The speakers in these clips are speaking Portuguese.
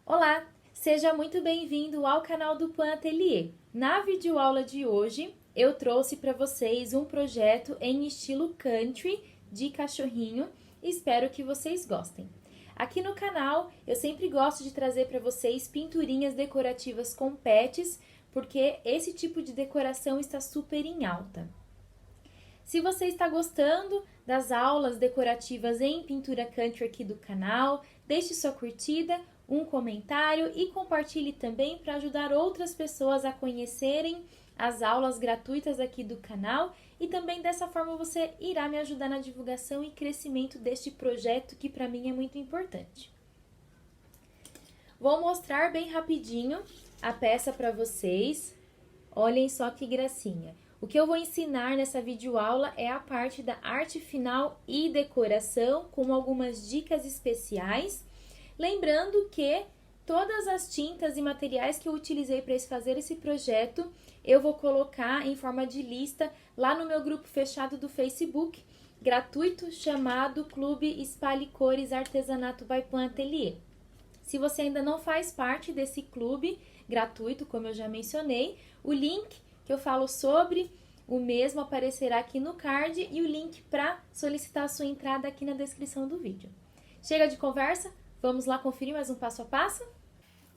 Olá, seja muito bem-vindo ao canal do Pan Atelier. Na videoaula de hoje, eu trouxe para vocês um projeto em estilo country de cachorrinho e espero que vocês gostem. Aqui no canal, eu sempre gosto de trazer para vocês pinturinhas decorativas com pets, porque esse tipo de decoração está super em alta. Se você está gostando das aulas decorativas em pintura country aqui do canal, deixe sua curtida, um comentário e compartilhe também para ajudar outras pessoas a conhecerem as aulas gratuitas aqui do canal e também dessa forma você irá me ajudar na divulgação e crescimento deste projeto que para mim é muito importante. Vou mostrar bem rapidinho a peça para vocês. Olhem só que gracinha. O que eu vou ensinar nessa videoaula é a parte da arte final e decoração, com algumas dicas especiais. Lembrando que todas as tintas e materiais que eu utilizei para fazer esse projeto, eu vou colocar em forma de lista lá no meu grupo fechado do Facebook, gratuito, chamado Clube Espalhe Cores Artesanato by Pan Atelier. Se você ainda não faz parte desse clube gratuito, como eu já mencionei, o link que eu falo sobre o mesmo aparecerá aqui no card e o link para solicitar a sua entrada aqui na descrição do vídeo. Chega de conversa, vamos lá conferir mais um passo a passo?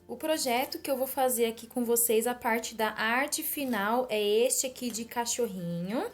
O projeto que eu vou fazer aqui com vocês, a parte da arte final, é este aqui de cachorrinho.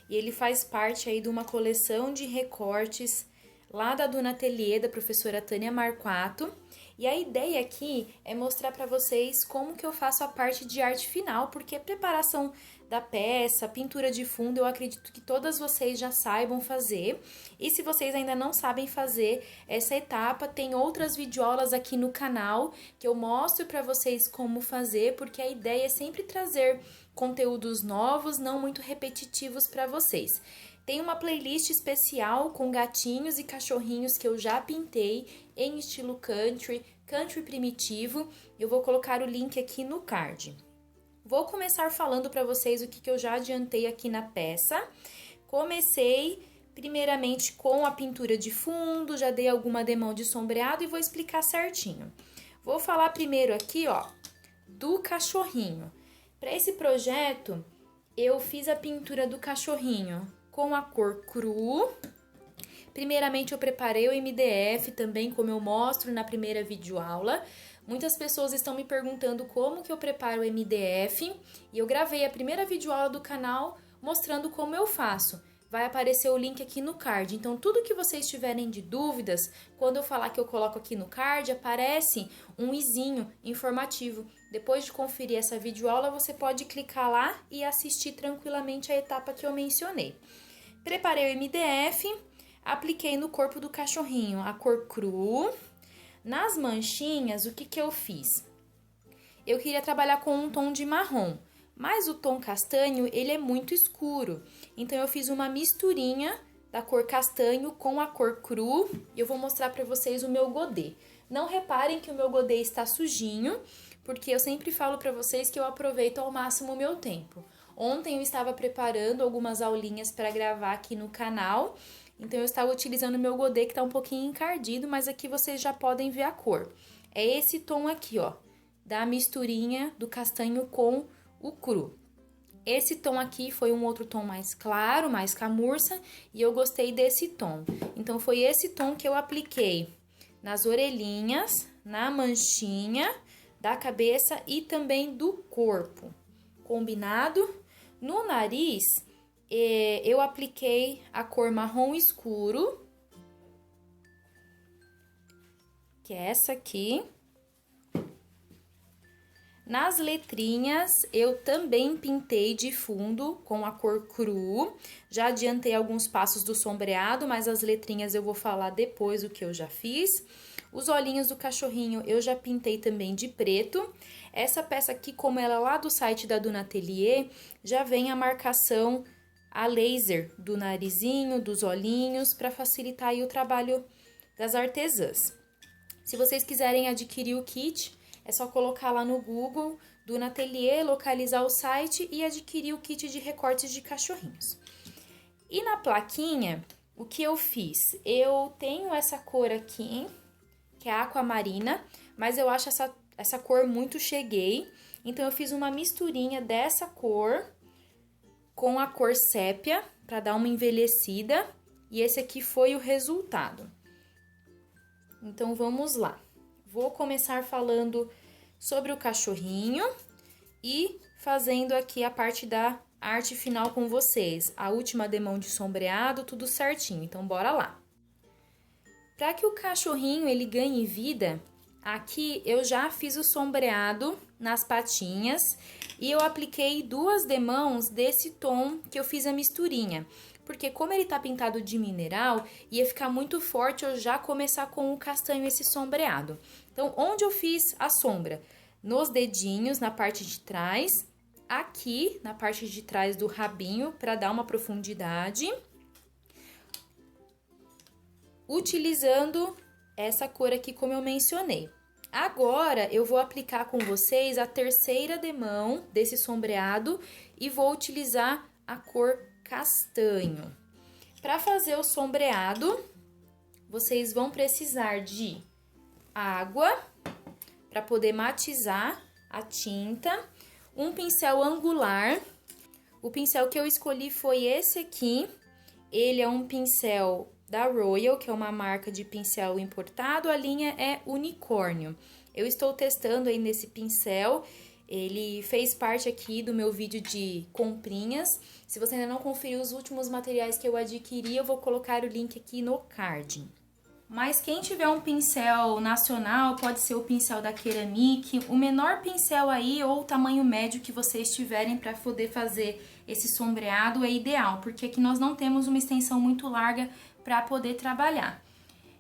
E ele faz parte aí de uma coleção de recortes lá da Duna Atelier, da professora Tânia Marquato. E a ideia aqui é mostrar para vocês como que eu faço a parte de arte final, porque a preparação da peça, pintura de fundo, eu acredito que todas vocês já saibam fazer. E se vocês ainda não sabem fazer essa etapa, tem outras videoaulas aqui no canal que eu mostro para vocês como fazer, porque a ideia é sempre trazer conteúdos novos, não muito repetitivos para vocês. Tem uma playlist especial com gatinhos e cachorrinhos que eu já pintei em estilo country, country primitivo. Eu vou colocar o link aqui no card. Vou começar falando para vocês o que eu já adiantei aqui na peça. Comecei primeiramente com a pintura de fundo, já dei alguma demão de sombreado e vou explicar certinho. Vou falar primeiro aqui, ó, do cachorrinho. Para esse projeto, eu fiz a pintura do cachorrinho com a cor cru. Primeiramente, eu preparei o MDF também, como eu mostro na primeira videoaula. Muitas pessoas estão me perguntando como que eu preparo o MDF e eu gravei a primeira videoaula do canal mostrando como eu faço. Vai aparecer o link aqui no card. Então, tudo que vocês tiverem de dúvidas, quando eu falar que eu coloco aqui no card, aparece um izinho informativo. Depois de conferir essa videoaula, você pode clicar lá e assistir tranquilamente a etapa que eu mencionei. Preparei o MDF, apliquei no corpo do cachorrinho a cor cru. Nas manchinhas, o que eu fiz? Eu queria trabalhar com um tom de marrom, mas o tom castanho, ele é muito escuro. Então, eu fiz uma misturinha da cor castanho com a cor cru. E eu vou mostrar para vocês o meu godê. Não reparem que o meu godê está sujinho, porque eu sempre falo para vocês que eu aproveito ao máximo o meu tempo. Ontem eu estava preparando algumas aulinhas para gravar aqui no canal, então eu estava utilizando o meu godê que está um pouquinho encardido, mas aqui vocês já podem ver a cor. É esse tom aqui, ó, da misturinha do castanho com o cru. Esse tom aqui foi um outro tom mais claro, mais camurça, e eu gostei desse tom. Então, foi esse tom que eu apliquei nas orelhinhas, na manchinha da cabeça e também do corpo. Combinado? No nariz, eu apliquei a cor marrom escuro, que é essa aqui. Nas letrinhas, eu também pintei de fundo com a cor cru. Já adiantei alguns passos do sombreado, mas as letrinhas eu vou falar depois o que eu já fiz. Os olhinhos do cachorrinho eu já pintei também de preto. Essa peça aqui, como ela é lá do site da Duna Atelier, já vem a marcação a laser do narizinho, dos olhinhos, para facilitar aí o trabalho das artesãs. Se vocês quiserem adquirir o kit, é só colocar lá no Google, Duna Atelier, localizar o site e adquirir o kit de recortes de cachorrinhos. E na plaquinha, o que eu fiz? Eu tenho essa cor aqui, que é a aquamarina, mas eu acho essa cor muito cheguei. Então, eu fiz uma misturinha dessa cor com a cor sépia, para dar uma envelhecida. E esse aqui foi o resultado. Então, vamos lá. Vou começar falando sobre o cachorrinho e fazendo aqui a parte da arte final com vocês. A última demão de sombreado, tudo certinho. Então, bora lá. Para que o cachorrinho ele ganhe vida, aqui eu já fiz o sombreado nas patinhas e eu apliquei 2 demãos desse tom que eu fiz a misturinha. Porque como ele tá pintado de mineral, ia ficar muito forte eu já começar com o castanho esse sombreado. Então, onde eu fiz a sombra? Nos dedinhos, na parte de trás, aqui na parte de trás do rabinho, para dar uma profundidade. Utilizando essa cor aqui como eu mencionei. Agora, eu vou aplicar com vocês a terceira demão desse sombreado e vou utilizar a cor castanho. Para fazer o sombreado, vocês vão precisar de água para poder matizar a tinta, um pincel angular. O pincel que eu escolhi foi esse aqui. Ele é um pincel da Royal, que é uma marca de pincel importado, a linha é unicórnio. Eu estou testando aí nesse pincel, ele fez parte aqui do meu vídeo de comprinhas. Se você ainda não conferiu os últimos materiais que eu adquiri, eu vou colocar o link aqui no card. Mas quem tiver um pincel nacional, pode ser o pincel da Keramic, o menor pincel aí ou o tamanho médio que vocês tiverem para poder fazer esse sombreado é ideal, porque aqui nós não temos uma extensão muito larga para poder trabalhar.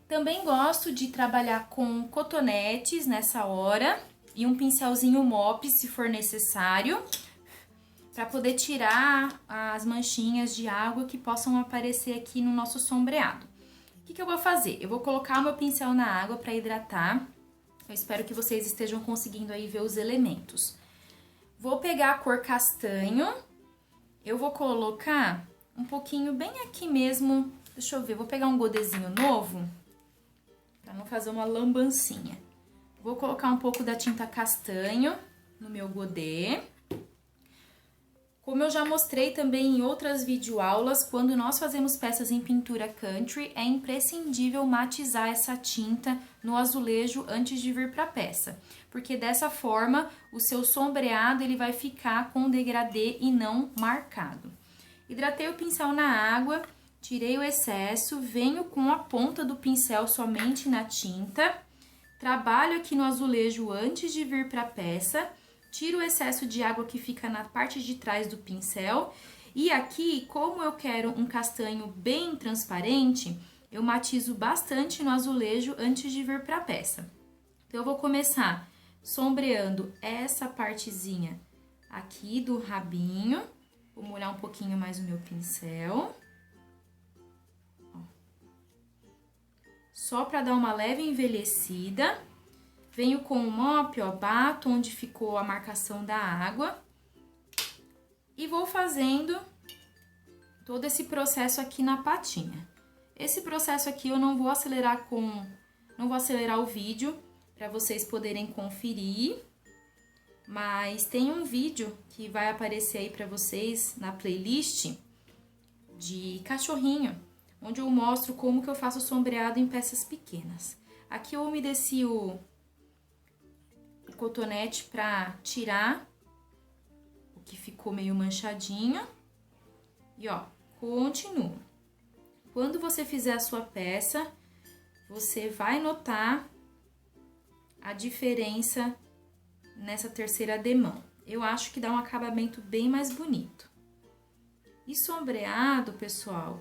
Também gosto de trabalhar com cotonetes nessa hora e um pincelzinho mop se for necessário, para poder tirar as manchinhas de água que possam aparecer aqui no nosso sombreado. O que eu vou fazer? Eu vou colocar o meu pincel na água para hidratar. Eu espero que vocês estejam conseguindo aí ver os elementos. Vou pegar a cor castanho. Eu vou colocar um pouquinho bem aqui mesmo. Deixa eu ver, vou pegar um godezinho novo, para não fazer uma lambancinha. Vou colocar um pouco da tinta castanho no meu godê. Como eu já mostrei também em outras videoaulas, quando nós fazemos peças em pintura country, é imprescindível matizar essa tinta no azulejo antes de vir para a peça, porque dessa forma o seu sombreado ele vai ficar com degradê e não marcado. Hidratei o pincel na água, tirei o excesso, venho com a ponta do pincel somente na tinta, trabalho aqui no azulejo antes de vir para a peça. Tiro o excesso de água que fica na parte de trás do pincel. E aqui, como eu quero um castanho bem transparente, eu matizo bastante no azulejo antes de vir para a peça. Então, eu vou começar sombreando essa partezinha aqui do rabinho. Vou molhar um pouquinho mais o meu pincel. Ó. Só para dar uma leve envelhecida. Venho com o mop, ó, bato onde ficou a marcação da água. E vou fazendo todo esse processo aqui na patinha. Esse processo aqui eu não vou acelerar o vídeo para vocês poderem conferir. Mas tem um vídeo que vai aparecer aí para vocês na playlist de cachorrinho, onde eu mostro como que eu faço sombreado em peças pequenas. Aqui eu umedeci o cotonete para tirar o que ficou meio manchadinho. E ó, continuo. Quando você fizer a sua peça, você vai notar a diferença nessa terceira demão. Eu acho que dá um acabamento bem mais bonito. E sombreado, pessoal,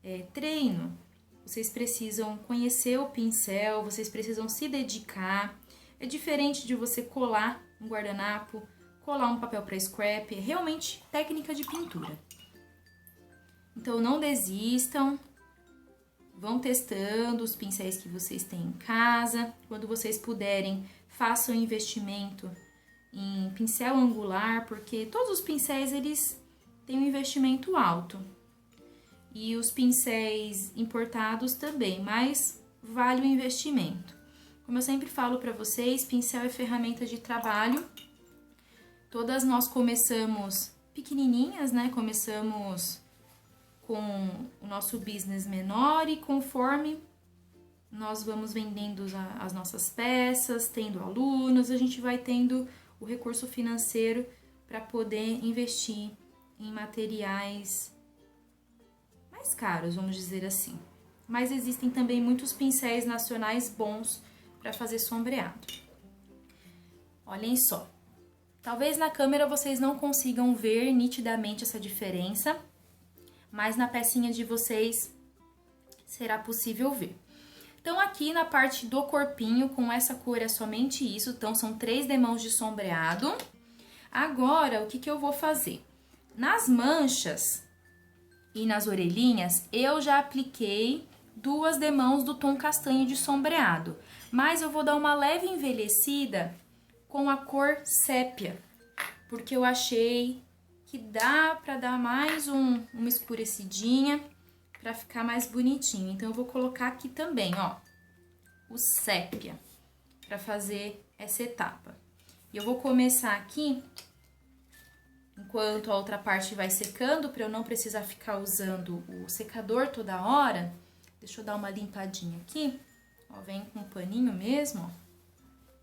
é treino. Vocês precisam conhecer o pincel, vocês precisam se dedicar. É diferente de você colar um guardanapo, colar um papel para scrap, é realmente técnica de pintura. Então, não desistam, vão testando os pincéis que vocês têm em casa. Quando vocês puderem, façam investimento em pincel angular, porque todos os pincéis, eles têm um investimento alto. E os pincéis importados também, mas vale o investimento. Como eu sempre falo para vocês, pincel é ferramenta de trabalho. Todas nós começamos pequenininhas, né? Começamos com o nosso business menor e conforme nós vamos vendendo as nossas peças, tendo alunos, a gente vai tendo o recurso financeiro para poder investir em materiais mais caros, vamos dizer assim. Mas existem também muitos pincéis nacionais bons para fazer sombreado. Olhem só. Talvez na câmera vocês não consigam ver nitidamente essa diferença, mas na pecinha de vocês será possível ver. Então aqui na parte do corpinho, com essa cor é somente isso, então são 3 demãos de sombreado. Agora, o que eu vou fazer? Nas manchas e nas orelhinhas, eu já apliquei 2 demãos do tom castanho de sombreado, mas eu vou dar uma leve envelhecida com a cor sépia, porque eu achei que dá pra dar mais uma escurecidinha, pra ficar mais bonitinho. Então, eu vou colocar aqui também, ó, o sépia, pra fazer essa etapa. E eu vou começar aqui, enquanto a outra parte vai secando, pra eu não precisar ficar usando o secador toda hora. Deixa eu dar uma limpadinha aqui, ó, vem com um paninho mesmo, ó,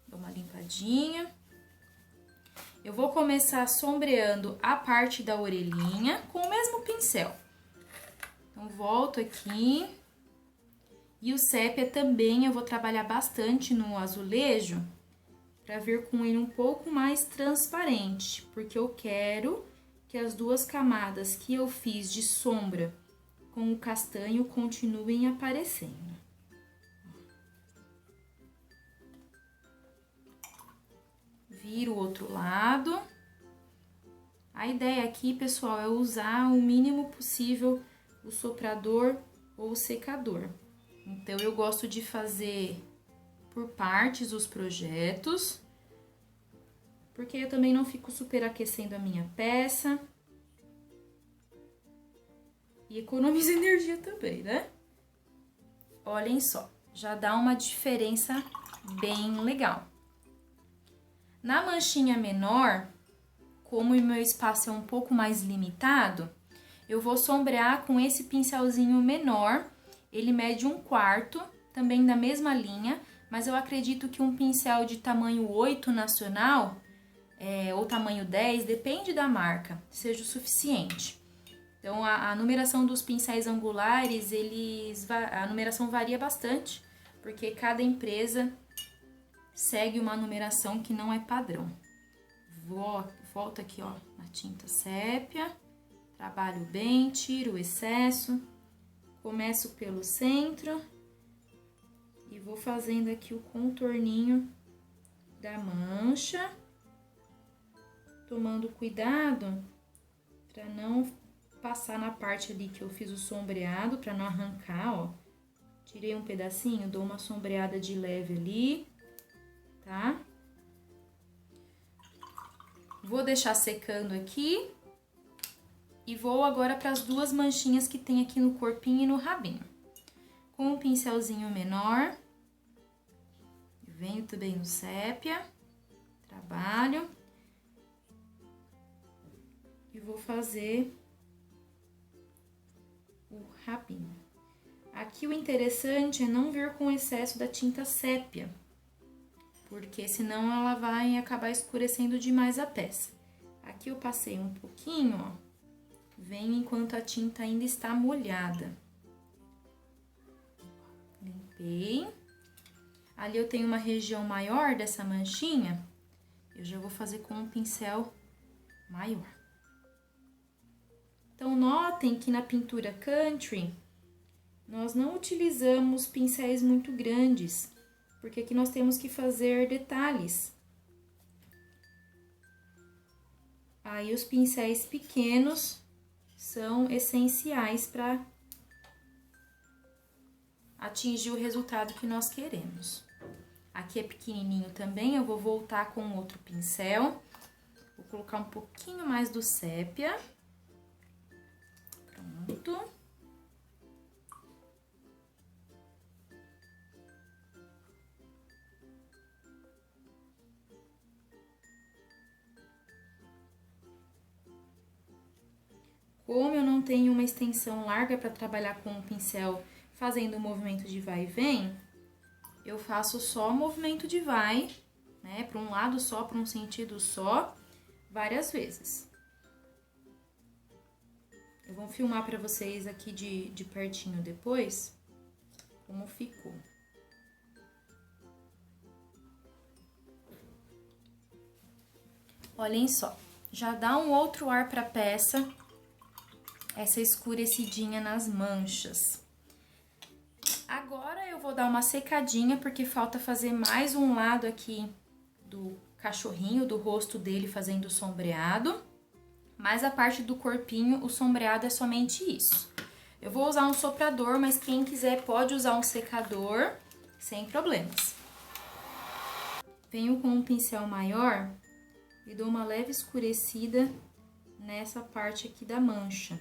dou uma limpadinha. Eu vou começar sombreando a parte da orelhinha com o mesmo pincel. Então, volto aqui. E o sépia também eu vou trabalhar bastante no azulejo para vir com ele um pouco mais transparente, porque eu quero que as 2 camadas que eu fiz de sombra com o castanho continuem aparecendo. Viro o outro lado. A ideia aqui, pessoal, é usar o mínimo possível o soprador ou o secador. Então, eu gosto de fazer por partes os projetos, porque eu também não fico superaquecendo a minha peça. E economiza energia também, né? Olhem só, já dá uma diferença bem legal. Na manchinha menor, como o meu espaço é um pouco mais limitado, eu vou sombrear com esse pincelzinho menor. Ele mede 1/4, também da mesma linha, mas eu acredito que um pincel de tamanho 8 nacional, ou tamanho 10, depende da marca, seja o suficiente. Então, a numeração dos pincéis angulares, a numeração varia bastante, porque cada empresa segue uma numeração que não é padrão. Volto aqui, ó, na tinta sépia, trabalho bem, tiro o excesso, começo pelo centro e vou fazendo aqui o contorninho da mancha, tomando cuidado para não passar na parte ali que eu fiz o sombreado, para não arrancar, ó. Tirei um pedacinho, dou uma sombreada de leve ali, tá? Vou deixar secando aqui e vou agora para as 2 manchinhas que tem aqui no corpinho e no rabinho. Com um pincelzinho menor, venho também no sépia, trabalho e vou fazer o rabinho. Aqui o interessante é não vir com excesso da tinta sépia, porque senão ela vai acabar escurecendo demais a peça. Aqui eu passei um pouquinho, ó, venho enquanto a tinta ainda está molhada. Limpei. Ali eu tenho uma região maior dessa manchinha, eu já vou fazer com um pincel maior. Então, notem que na pintura country, nós não utilizamos pincéis muito grandes, porque aqui nós temos que fazer detalhes. Aí, os pincéis pequenos são essenciais para atingir o resultado que nós queremos. Aqui é pequenininho também, eu vou voltar com outro pincel. Vou colocar um pouquinho mais do sépia. Pronto. Como eu não tenho uma extensão larga para trabalhar com o pincel fazendo o movimento de vai e vem, eu faço só movimento de vai, né, para um lado só, para um sentido só, várias vezes. Eu vou filmar para vocês aqui de pertinho depois, como ficou. Olhem só, já dá um outro ar para a peça, essa escurecidinha nas manchas. Agora eu vou dar uma secadinha, porque falta fazer mais um lado aqui do cachorrinho, do rosto dele, fazendo o sombreado. Mas a parte do corpinho, o sombreado é somente isso. Eu vou usar um soprador, mas quem quiser pode usar um secador, sem problemas. Venho com um pincel maior e dou uma leve escurecida nessa parte aqui da mancha.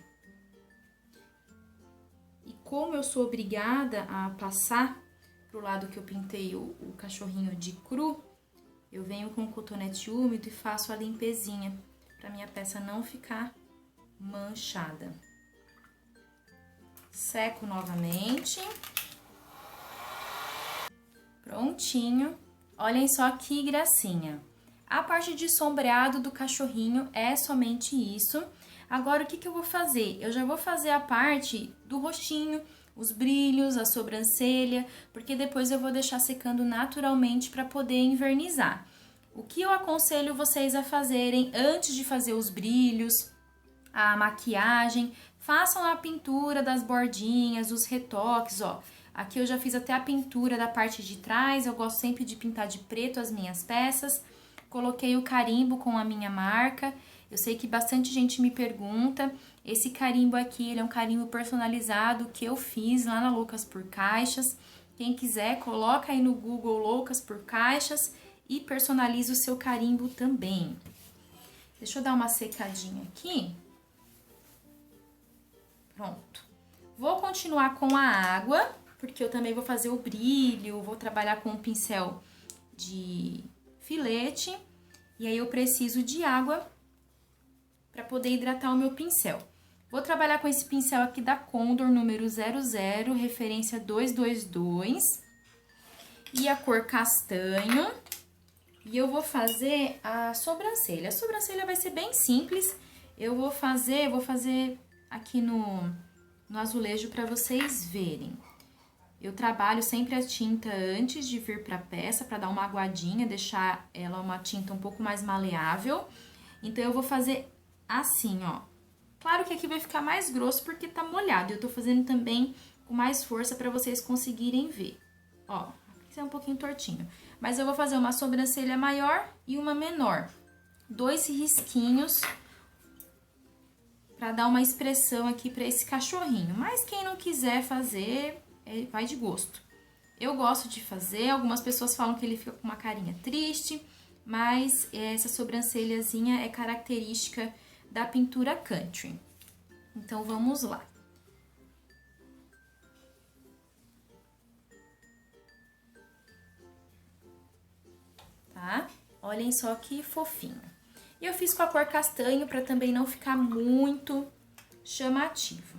E como eu sou obrigada a passar pro lado que eu pintei o cachorrinho de cru, eu venho com o cotonete úmido e faço a limpezinha, para minha peça não ficar manchada. Seco novamente. Prontinho. Olhem só que gracinha. A parte de sombreado do cachorrinho é somente isso. Agora, o que eu vou fazer? Eu já vou fazer a parte do rostinho, os brilhos, a sobrancelha, porque depois eu vou deixar secando naturalmente para poder envernizar. O que eu aconselho vocês a fazerem antes de fazer os brilhos, a maquiagem, façam a pintura das bordinhas, os retoques, ó. Aqui eu já fiz até a pintura da parte de trás, eu gosto sempre de pintar de preto as minhas peças. Coloquei o carimbo com a minha marca. Eu sei que bastante gente me pergunta. Esse carimbo aqui, ele é um carimbo personalizado que eu fiz lá na Loucas por Caixas. Quem quiser, coloca aí no Google Loucas por Caixas e personaliza o seu carimbo também. Deixa eu dar uma secadinha aqui. Pronto. Vou continuar com a água, porque eu também vou fazer o brilho, vou trabalhar com um pincel de filete. E aí eu preciso de água para poder hidratar o meu pincel. Vou trabalhar com esse pincel aqui da Condor, número 00, referência 222. E a cor castanho. E eu vou fazer a sobrancelha. A sobrancelha vai ser bem simples. Eu vou fazer aqui no azulejo para vocês verem. Eu trabalho sempre a tinta antes de vir para a peça, para dar uma aguadinha, deixar ela uma tinta um pouco mais maleável. Então, eu vou fazer assim, ó. Claro que aqui vai ficar mais grosso porque tá molhado. Eu tô fazendo também com mais força para vocês conseguirem ver. Ó, aqui é um pouquinho tortinho. Mas eu vou fazer uma sobrancelha maior e uma menor. 2 risquinhos para dar uma expressão aqui para esse cachorrinho. Mas quem não quiser fazer, vai de gosto. Eu gosto de fazer, algumas pessoas falam que ele fica com uma carinha triste, mas essa sobrancelhazinha é característica da pintura country. Então, vamos lá. Tá? Olhem só que fofinho. E eu fiz com a cor castanho para também não ficar muito chamativo.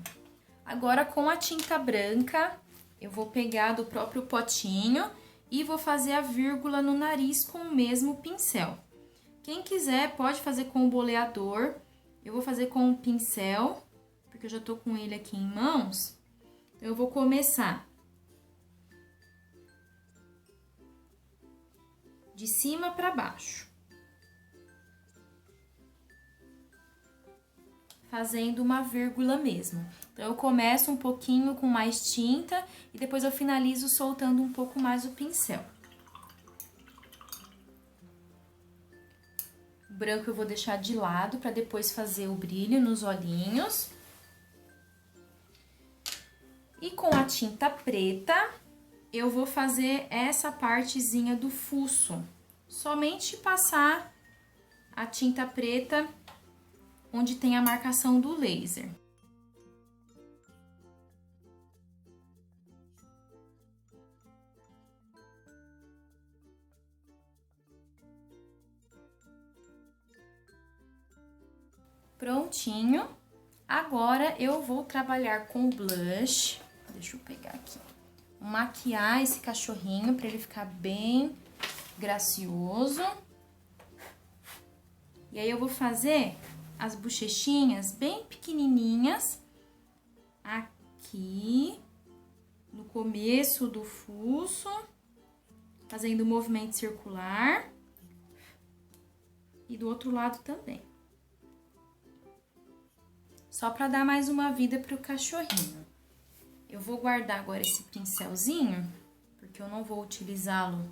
Agora, com a tinta branca, eu vou pegar do próprio potinho e vou fazer a vírgula no nariz com o mesmo pincel. Quem quiser pode fazer com o boleador. Eu vou fazer com o pincel, porque eu já tô com ele aqui em mãos. Então, eu vou começar de cima para baixo, fazendo uma vírgula mesmo. Então, eu começo um pouquinho com mais tinta e depois eu finalizo soltando um pouco mais o pincel. O branco eu vou deixar de lado para depois fazer o brilho nos olhinhos. E com a tinta preta, eu vou fazer essa partezinha do fuço. Somente passar a tinta preta onde tem a marcação do laser. Prontinho. Agora, eu vou trabalhar com blush. Deixa eu pegar aqui. Maquiar esse cachorrinho para ele ficar bem gracioso. E aí, eu vou fazer as bochechinhas bem pequenininhas aqui no começo do fuço, fazendo um movimento circular. E do outro lado também. Só para dar mais uma vida pro cachorrinho. Eu vou guardar agora esse pincelzinho, porque eu não vou utilizá-lo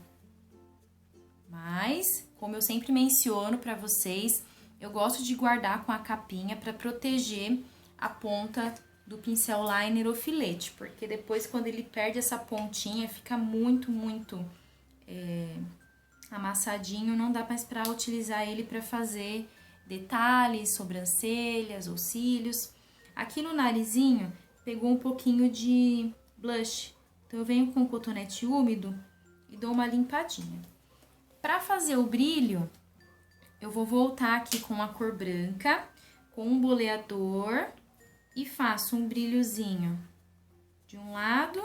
mais. Como eu sempre menciono para vocês, eu gosto de guardar com a capinha para proteger a ponta do pincel liner ou filete, porque depois quando ele perde essa pontinha, fica muito amassadinho, não dá mais para utilizar ele para fazer detalhes, sobrancelhas ou cílios. Aqui no narizinho, pegou um pouquinho de blush, então eu venho com o cotonete úmido e dou uma limpadinha. Para fazer o brilho, eu vou voltar aqui com a cor branca, com um boleador e faço um brilhozinho de um lado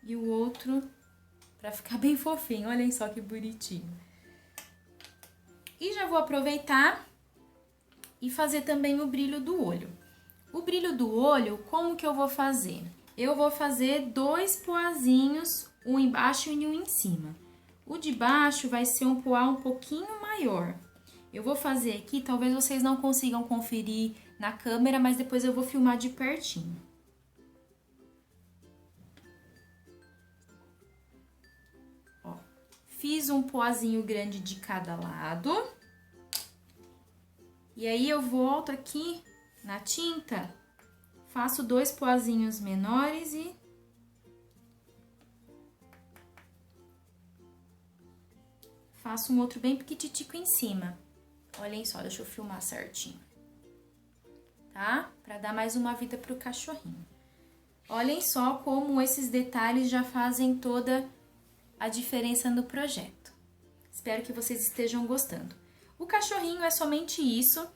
e o outro para ficar bem fofinho. Olhem só que bonitinho. E já vou aproveitar e fazer também o brilho do olho. O brilho do olho, como que eu vou fazer? Eu vou fazer 2 poazinhos, um embaixo e um em cima. O de baixo vai ser um poá um pouquinho maior. Eu vou fazer aqui, talvez vocês não consigam conferir na câmera, mas depois eu vou filmar de pertinho. Ó, fiz um poazinho grande de cada lado. E aí, eu volto aqui na tinta, faço 2 poazinhos menores e faço um outro bem piquititico em cima. Olhem só, deixa eu filmar certinho. Tá? Pra dar mais uma vida pro cachorrinho. Olhem só como esses detalhes já fazem toda a diferença no projeto. Espero que vocês estejam gostando. O cachorrinho é somente isso.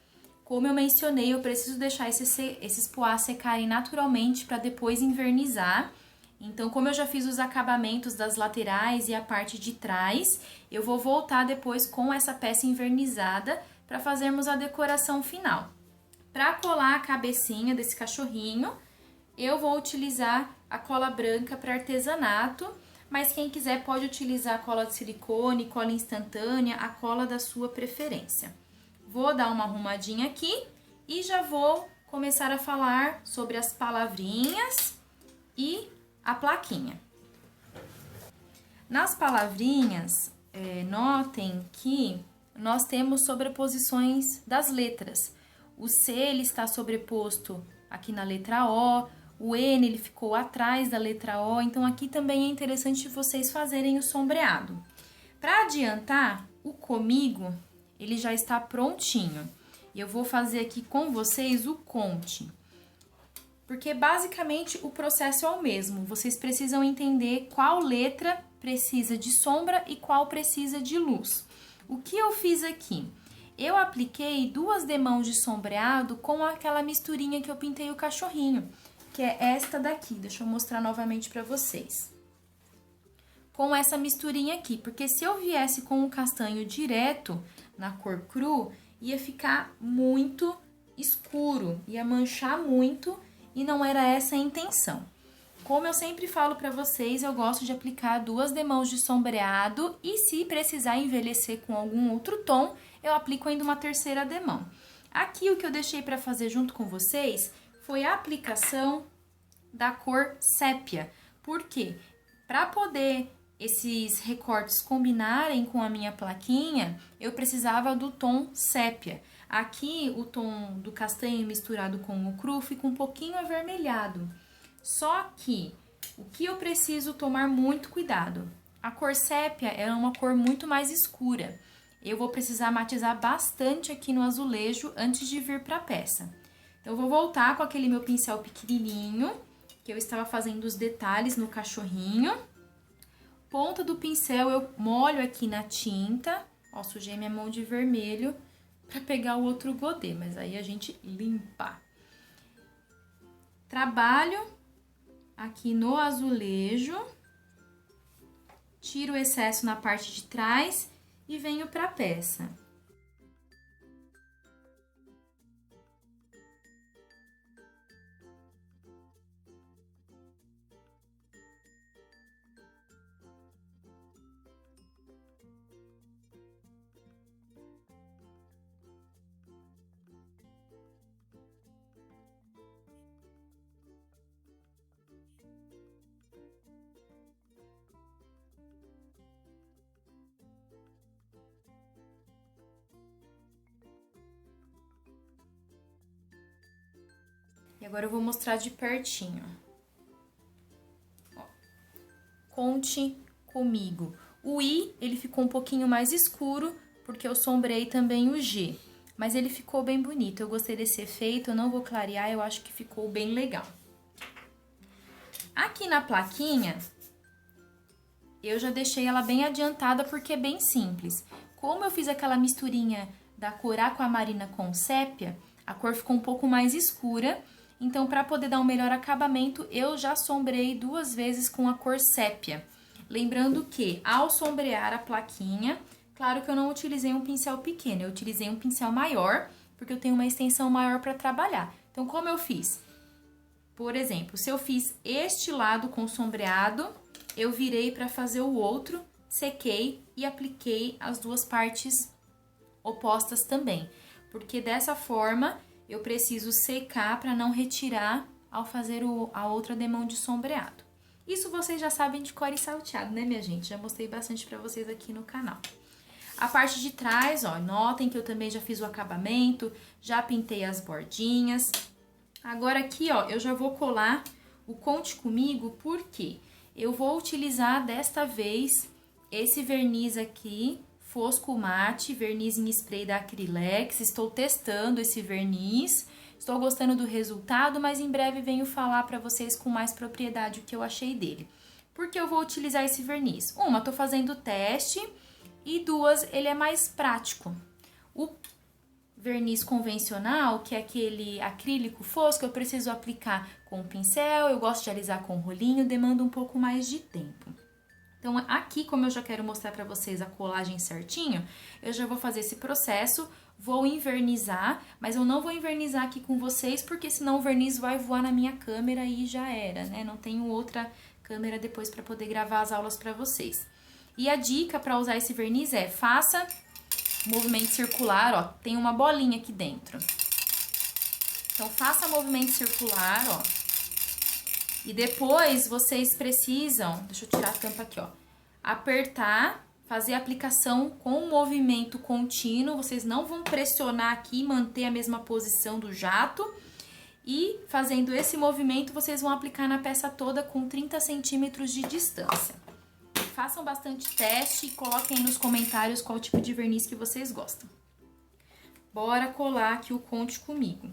Como eu mencionei, eu preciso deixar esses poás secarem naturalmente para depois invernizar. Então, como eu já fiz os acabamentos das laterais e a parte de trás, eu vou voltar depois com essa peça invernizada para fazermos a decoração final. Para colar a cabecinha desse cachorrinho, eu vou utilizar a cola branca para artesanato, mas quem quiser pode utilizar a cola de silicone, cola instantânea, a cola da sua preferência. Vou dar uma arrumadinha aqui e já vou começar a falar sobre as palavrinhas e a plaquinha. Nas palavrinhas, notem que nós temos sobreposições das letras. O C ele está sobreposto aqui na letra O N ele ficou atrás da letra O, então aqui também é interessante vocês fazerem o sombreado. Para adiantar, o comigo ele já está prontinho. E eu vou fazer aqui com vocês o conte. Porque basicamente o processo é o mesmo. Vocês precisam entender qual letra precisa de sombra e qual precisa de luz. O que eu fiz aqui? Eu apliquei 2 demãos de sombreado com aquela misturinha que eu pintei o cachorrinho, que é esta daqui. Deixa eu mostrar novamente para vocês. Com essa misturinha aqui, porque se eu viesse com um castanho direto na cor cru, ia ficar muito escuro, ia manchar muito e não era essa a intenção. Como eu sempre falo para vocês, eu gosto de aplicar 2 demãos de sombreado e se precisar envelhecer com algum outro tom, eu aplico ainda uma 3ª demão. Aqui o que eu deixei para fazer junto com vocês foi a aplicação da cor sépia. Por quê? Para poder esses recortes combinarem com a minha plaquinha, eu precisava do tom sépia. Aqui, o tom do castanho misturado com o cru fica um pouquinho avermelhado. Só que, o que eu preciso tomar muito cuidado? A cor sépia é uma cor muito mais escura. Eu vou precisar matizar bastante aqui no azulejo antes de vir para a peça. Então, eu vou voltar com aquele meu pincel pequenininho, que eu estava fazendo os detalhes no cachorrinho. Ponta do pincel eu molho aqui na tinta, ó, sujei minha mão de vermelho, para pegar o outro godê, mas aí a gente limpa. Trabalho aqui no azulejo, tiro o excesso na parte de trás e venho para a peça. E agora eu vou mostrar de pertinho. Ó, conte comigo. O I, ele ficou um pouquinho mais escuro, porque eu sombrei também o G. Mas ele ficou bem bonito. Eu gostei desse efeito, eu não vou clarear, eu acho que ficou bem legal. Aqui na plaquinha, eu já deixei ela bem adiantada, porque é bem simples. Como eu fiz aquela misturinha da cor aquamarina com sépia, a cor ficou um pouco mais escura. Então, para poder dar um melhor acabamento, eu já sombrei 2 vezes com a cor sépia. Lembrando que, ao sombrear a plaquinha, claro que eu não utilizei um pincel pequeno, eu utilizei um pincel maior, porque eu tenho uma extensão maior para trabalhar. Então, como eu fiz? Por exemplo, se eu fiz este lado com sombreado, eu virei para fazer o outro, sequei e apliquei as 2 partes opostas também. Porque dessa forma eu preciso secar para não retirar ao fazer a outra demão de sombreado. Isso vocês já sabem de cor e salteado, né, minha gente? Já mostrei bastante para vocês aqui no canal. A parte de trás, ó, notem que eu também já fiz o acabamento, já pintei as bordinhas. Agora aqui, ó, eu já vou colar o Conte Comigo, porque eu vou utilizar desta vez esse verniz aqui, Fosco Mate, verniz em spray da Acrylex. Estou testando esse verniz, estou gostando do resultado, mas em breve venho falar para vocês com mais propriedade o que eu achei dele. Por que eu vou utilizar esse verniz? Uma, tô fazendo teste, e 2, ele é mais prático. O verniz convencional, que é aquele acrílico fosco, eu preciso aplicar com o pincel, eu gosto de alisar com o rolinho, demanda um pouco mais de tempo. Então, aqui, como eu já quero mostrar para vocês a colagem certinho, eu já vou fazer esse processo, vou invernizar, mas eu não vou invernizar aqui com vocês, porque senão o verniz vai voar na minha câmera e já era, né? Não tenho outra câmera depois para poder gravar as aulas para vocês. E a dica para usar esse verniz é, faça movimento circular, ó, tem uma bolinha aqui dentro. Então, faça movimento circular, ó. E depois vocês precisam, deixa eu tirar a tampa aqui, ó, apertar, fazer a aplicação com movimento contínuo. Vocês não vão pressionar aqui e manter a mesma posição do jato. E fazendo esse movimento, vocês vão aplicar na peça toda com 30 centímetros de distância. Façam bastante teste e coloquem aí nos comentários qual tipo de verniz que vocês gostam. Bora colar aqui o Conte Comigo.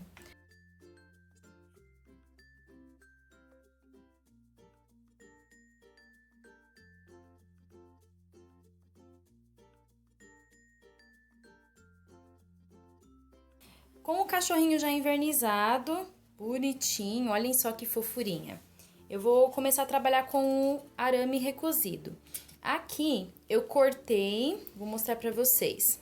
Com o cachorrinho já invernizado, bonitinho, olhem só que fofurinha. Eu vou começar a trabalhar com o arame recozido. Aqui eu cortei, vou mostrar pra vocês,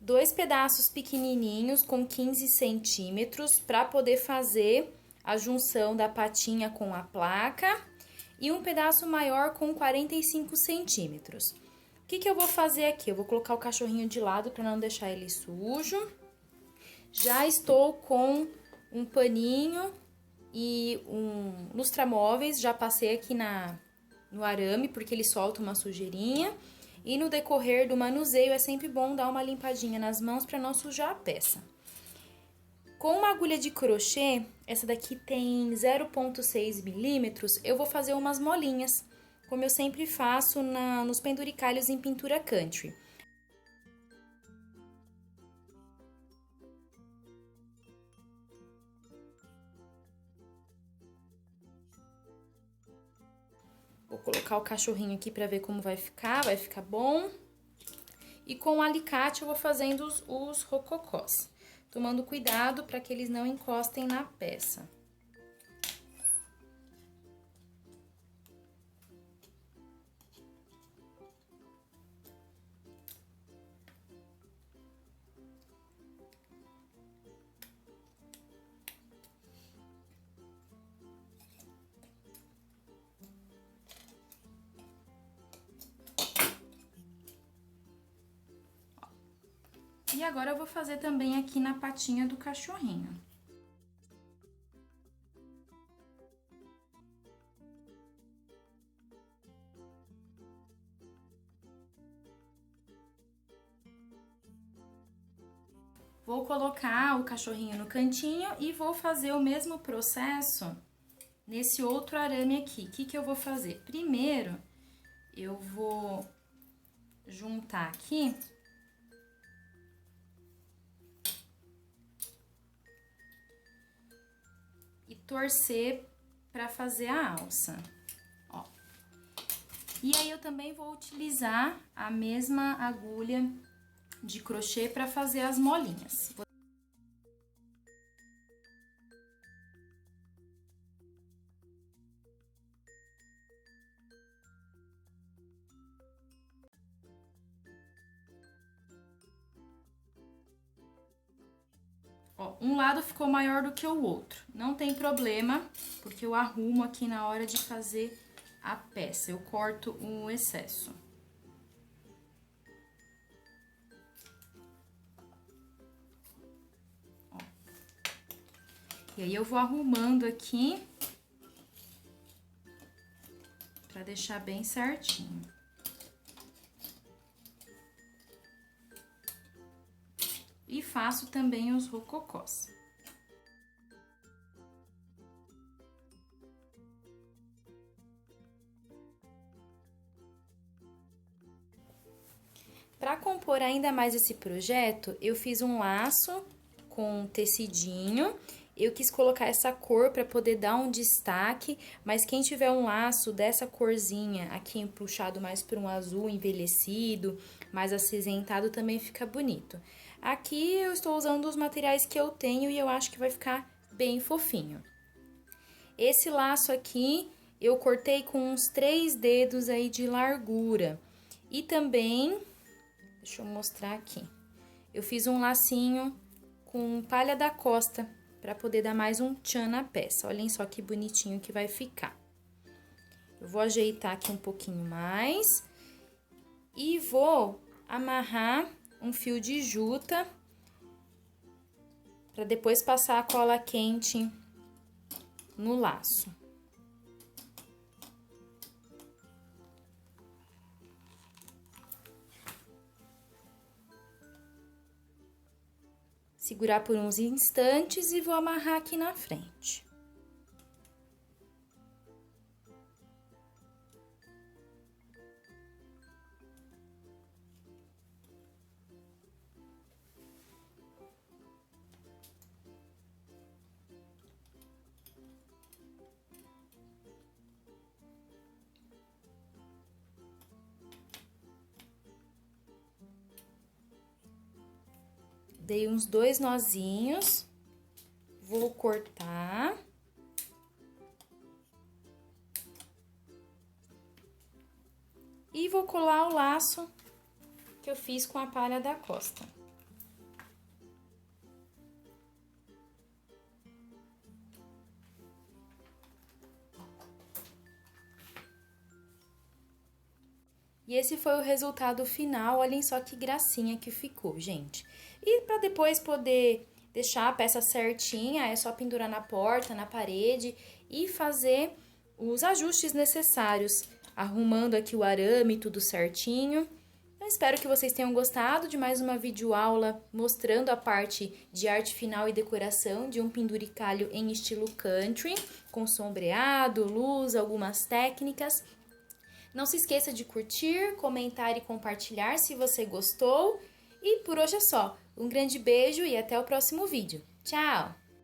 2 pedaços pequenininhos com 15 centímetros para poder fazer a junção da patinha com a placa e um pedaço maior com 45 centímetros. O que eu vou fazer aqui? Eu vou colocar o cachorrinho de lado para não deixar ele sujo. Já estou com um paninho e um lustramóveis, já passei aqui no arame, porque ele solta uma sujeirinha. E no decorrer do manuseio é sempre bom dar uma limpadinha nas mãos para não sujar a peça. Com uma agulha de crochê, essa daqui tem 0,6 milímetros, eu vou fazer umas molinhas, como eu sempre faço nos penduricalhos em pintura country. Vou colocar o cachorrinho aqui para ver como vai ficar bom. E com o alicate eu vou fazendo os rococós, tomando cuidado para que eles não encostem na peça. E agora eu vou fazer também aqui na patinha do cachorrinho. Vou colocar o cachorrinho no cantinho e vou fazer o mesmo processo nesse outro arame aqui. O que que eu vou fazer? Primeiro, eu vou juntar aqui e torcer para fazer a alça, ó. E aí eu também vou utilizar a mesma agulha de crochê para fazer as molinhas. Ó, um lado ficou maior do que o outro, não tem problema, porque eu arrumo aqui na hora de fazer a peça, eu corto o excesso. Ó. E aí eu vou arrumando aqui, pra deixar bem certinho. E faço também os rococós. Para compor ainda mais esse projeto, eu fiz um laço com tecidinho. Eu quis colocar essa cor para poder dar um destaque, mas quem tiver um laço dessa corzinha aqui puxado mais para um azul envelhecido, mais acinzentado, também fica bonito. Aqui eu estou usando os materiais que eu tenho e eu acho que vai ficar bem fofinho. Esse laço aqui eu cortei com uns 3 dedos aí de largura. E também, deixa eu mostrar aqui, eu fiz um lacinho com palha da costa, para poder dar mais um tchan na peça. Olhem só que bonitinho que vai ficar. Eu vou ajeitar aqui um pouquinho mais e vou amarrar um fio de juta para depois passar a cola quente no laço. Segurar por uns instantes e vou amarrar aqui na frente. Dei uns 2 nozinhos, vou cortar. E vou colar o laço que eu fiz com a palha da costa. E esse foi o resultado final, olhem só que gracinha que ficou, gente. E para depois poder deixar a peça certinha, é só pendurar na porta, na parede e fazer os ajustes necessários, arrumando aqui o arame, tudo certinho. Eu espero que vocês tenham gostado de mais uma videoaula mostrando a parte de arte final e decoração de um penduricalho em estilo country, com sombreado, luz, algumas técnicas. Não se esqueça de curtir, comentar e compartilhar se você gostou. E por hoje é só. Um grande beijo e até o próximo vídeo. Tchau!